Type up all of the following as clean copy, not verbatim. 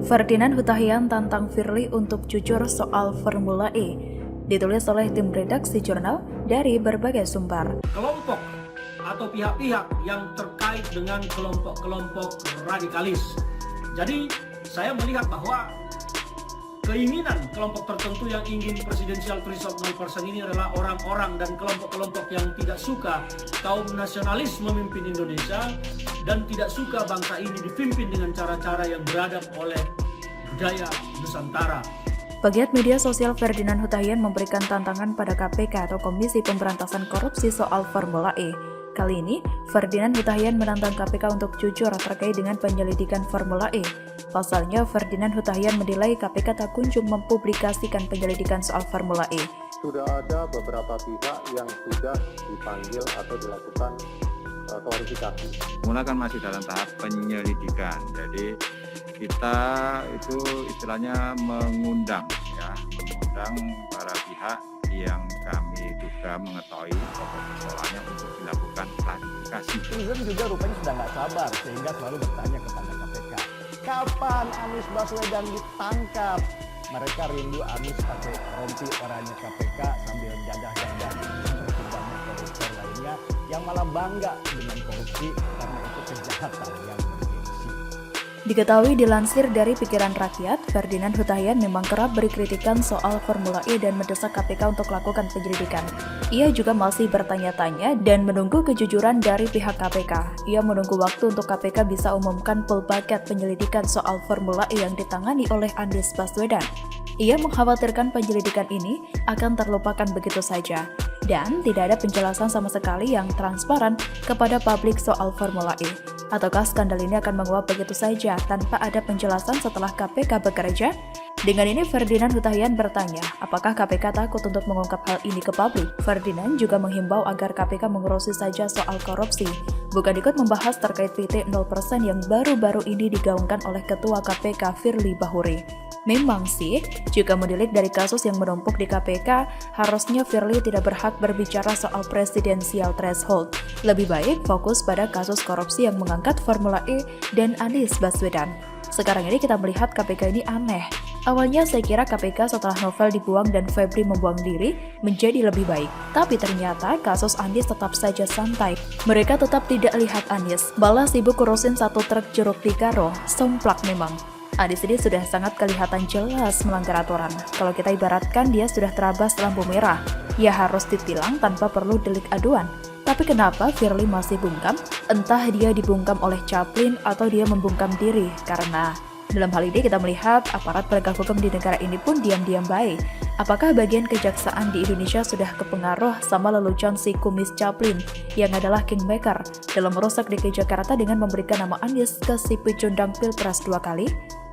Ferdinand Hutahian tantang Firly untuk jujur soal Formula E. Ditulis oleh tim redaksi jurnal dari berbagai sumber. Kelompok atau pihak-pihak yang terkait dengan kelompok-kelompok radikalis. Jadi saya melihat bahwa keinginan kelompok tertentu yang ingin presidensial threshold 0% ini adalah orang-orang dan kelompok-kelompok yang tidak suka kaum nasionalis memimpin Indonesia dan tidak suka bangsa ini dipimpin dengan cara-cara yang beradab oleh budaya Nusantara. Pegiat media sosial Ferdinand Hutahian memberikan tantangan pada KPK atau Komisi Pemberantasan Korupsi soal Formula E. Kali ini, Ferdinand Hutahian menantang KPK untuk jujur terkait dengan penyelidikan Formula E. Pasalnya, Ferdinand Hutahian menilai KPK tak kunjung mempublikasikan penyelidikan soal Formula E. Sudah ada beberapa pihak yang sudah dipanggil atau dilakukan klarifikasi. Mula kan masih dalam tahap penyelidikan, jadi kita itu istilahnya mengundang para pihak yang kami duga mengetahui persoalannya untuk dilakukan klarifikasi. Netizen juga rupanya sudah nggak sabar sehingga selalu bertanya kepada KPK, kapan Anies Baswedan ditangkap? Mereka rindu Anies pakai rompi oranye KPK sambil jadah-jadah seperti banyak koruptor lainnya yang malah bangga dengan korupsi karena itu kejahatan yang bergengsi. Diketahui dilansir dari Pikiran Rakyat, Ferdinand Hutahian memang kerap beri kritikan soal Formula E dan mendesak KPK untuk lakukan penyelidikan. Ia juga masih bertanya-tanya dan menunggu kejujuran dari pihak KPK. Ia menunggu waktu untuk KPK bisa umumkan full paket penyelidikan soal Formula E yang ditangani oleh Anies Baswedan. Ia mengkhawatirkan penyelidikan ini akan terlupakan begitu saja dan tidak ada penjelasan sama sekali yang transparan kepada publik soal Formula E. Ataukah skandal ini akan menguap begitu saja tanpa ada penjelasan setelah KPK bekerja? Dengan ini Ferdinand Hutahian bertanya, apakah KPK takut untuk mengungkap hal ini ke publik? Ferdinand juga menghimbau agar KPK mengurusi saja soal korupsi, bukan ikut membahas terkait VT 0% yang baru-baru ini digaungkan oleh Ketua KPK Firly Bahuri. Memang sih, jika menilik dari kasus yang menumpuk di KPK, harusnya Firly tidak berhak berbicara soal presidensial threshold. Lebih baik fokus pada kasus korupsi yang mengangkat Formula E dan Anies Baswedan. Sekarang ini kita melihat KPK ini aneh. Awalnya saya kira KPK setelah Novel dibuang dan Febri membuang diri menjadi lebih baik. Tapi ternyata kasus Anies tetap saja santai. Mereka tetap tidak lihat Anies, malah sibuk urusin satu truk jeruk di Karo. Somplak memang. Anies ini sudah sangat kelihatan jelas melanggar aturan. Kalau kita ibaratkan dia sudah terabas lampu merah, ya harus ditilang tanpa perlu delik aduan. Tapi kenapa Firly masih bungkam? Entah dia dibungkam oleh Chaplin atau dia membungkam diri, karena dalam hal ini kita melihat aparat penegak hukum di negara ini pun diam-diam baik. Apakah bagian kejaksaan di Indonesia sudah kepengaruh sama lelucon si kumis Chaplin yang adalah kingmaker dalam merusak DKI Jakarta dengan memberikan nama Anies ke si pecundang Pilpres 2 kali?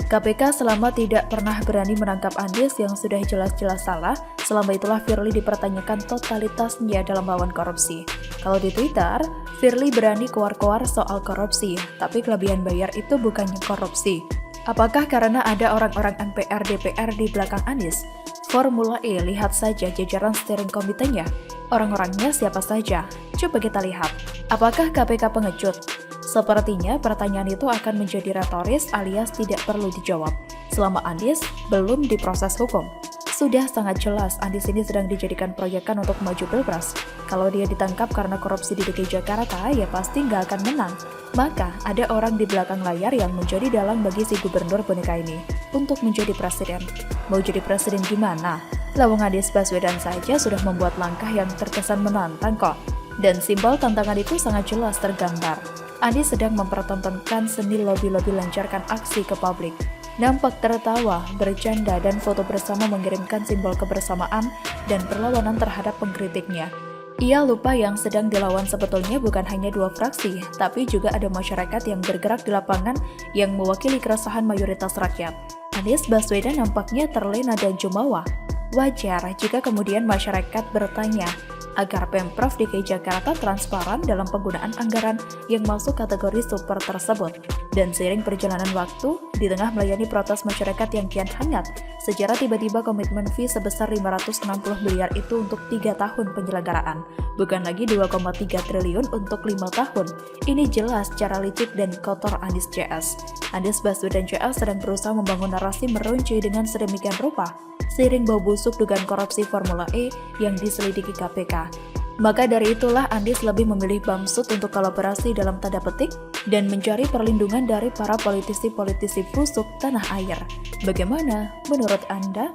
KPK selama tidak pernah berani menangkap Anies yang sudah jelas-jelas salah, selama itulah Firly dipertanyakan totalitasnya dalam melawan korupsi. Kalau di Twitter, Firly berani keluar-keluar soal korupsi, tapi kelebihan bayar itu bukannya korupsi. Apakah karena ada orang-orang MPR DPR di belakang Anies? Formula E, lihat saja jajaran steering komitenya. Orang-orangnya siapa saja? Coba kita lihat. Apakah KPK pengecut? Sepertinya pertanyaan itu akan menjadi retoris alias tidak perlu dijawab. Selama Anies belum diproses hukum. Sudah sangat jelas Anies ini sedang dijadikan proyekan untuk maju Pilpres. Kalau dia ditangkap karena korupsi di DKI Jakarta, ya pasti nggak akan menang. Maka ada orang di belakang layar yang menjadi dalang bagi si gubernur boneka ini untuk menjadi presiden. Mau jadi presiden gimana? Lawang Anies Baswedan saja sudah membuat langkah yang terkesan menantang kok. Dan simbol tantangan itu sangat jelas tergambar. Anies sedang mempertontonkan seni lobi-lobi lancarkan aksi ke publik. Nampak tertawa, bercanda, dan foto bersama mengirimkan simbol kebersamaan dan perlawanan terhadap pengkritiknya. Ia lupa yang sedang dilawan sebetulnya bukan hanya dua fraksi, tapi juga ada masyarakat yang bergerak di lapangan yang mewakili keresahan mayoritas rakyat. Anies Baswedan nampaknya terlena dan jumawa. Wajar jika kemudian masyarakat bertanya, agar Pemprov DKI Jakarta transparan dalam penggunaan anggaran yang masuk kategori super tersebut. Dan seiring perjalanan waktu, Di tengah melayani protes masyarakat yang kian hangat, secara tiba-tiba komitmen fee sebesar 560 miliar itu untuk 3 tahun penyelenggaraan, bukan lagi 2,3 triliun untuk 5 tahun. Ini jelas cara licik dan kotor Anies CS. Anies Baswedan CS sedang berusaha membangun narasi merunci dengan sedemikian rupa, seiring bau busuk dugaan korupsi Formula E yang diselidiki KPK. Maka dari itulah Anies lebih memilih Bamsud untuk kolaborasi dalam tanda petik dan mencari perlindungan dari para politisi-politisi busuk tanah air. Bagaimana menurut Anda?